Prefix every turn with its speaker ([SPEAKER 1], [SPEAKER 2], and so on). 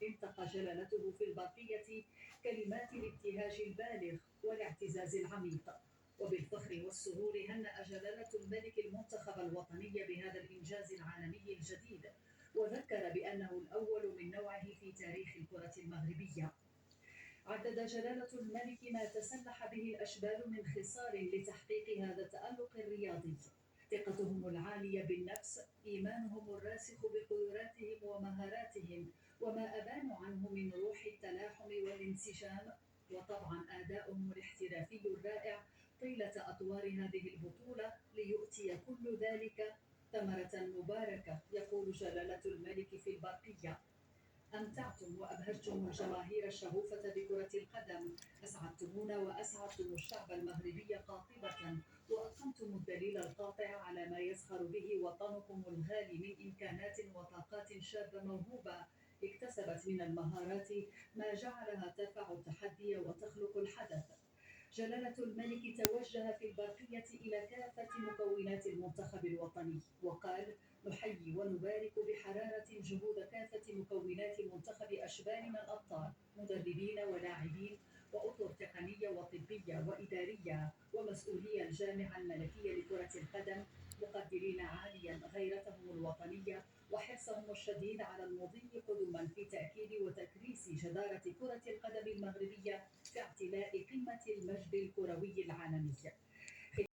[SPEAKER 1] انتقى جلالته في البرقية كلمات الابتهاج البالغ والاعتزاز العميق، وبالفخر والسرور هنأ جلالة الملك المنتخب الوطني بهذا الإنجاز العالمي الجديد، وذكر بأنه الأول من نوعه في تاريخ الكرة المغربية. عدد جلالة الملك ما تسلح به الأشبال من خصال لتحقيق هذا التألق الرياضي: ثقتهم العالية بالنفس، إيمانهم الراسخ بقدراتهم ومهاراتهم، وما أبانوا عنه من روح التلاحم والانسجام، وطبعا أداؤهم الاحترافي الرائع طيلة أطوار هذه البطولة ليؤتي كل ذلك ثمرة مباركة. يقول جلالة الملك في البرقية: أمتعتم وأبهجتم الجماهير الشغوفة بكرة القدم، أسعدتمونا وأسعدتم الشعب المغربي قاطبة، وأقمتم الدليل القاطع على ما يزخر به وطنكم الغالي من إمكانات وطاقات شابة موهوبة اكتسبت من المهارات ما جعلها ترفع التحدي وتخلق الحدث. جلالة الملك توجه في البرقية إلى كافة مكونات المنتخب الوطني وقال: نحيي ونبارك بحرارة جهود كافة مكونات منتخب أشبالنا الأبطال، مدربين ولاعبين وأطر تقنية وطبية وإدارية ومسؤولي الجامعة الملكية لكرة القدم، مقدرين عاليا غيرتهم الوطنية وحرصهم الشديد على المضي قدما في تأكيد وتكريس جدارة كرة القدم المغربية في اعتلاء قمة المجد الكروي العالمي.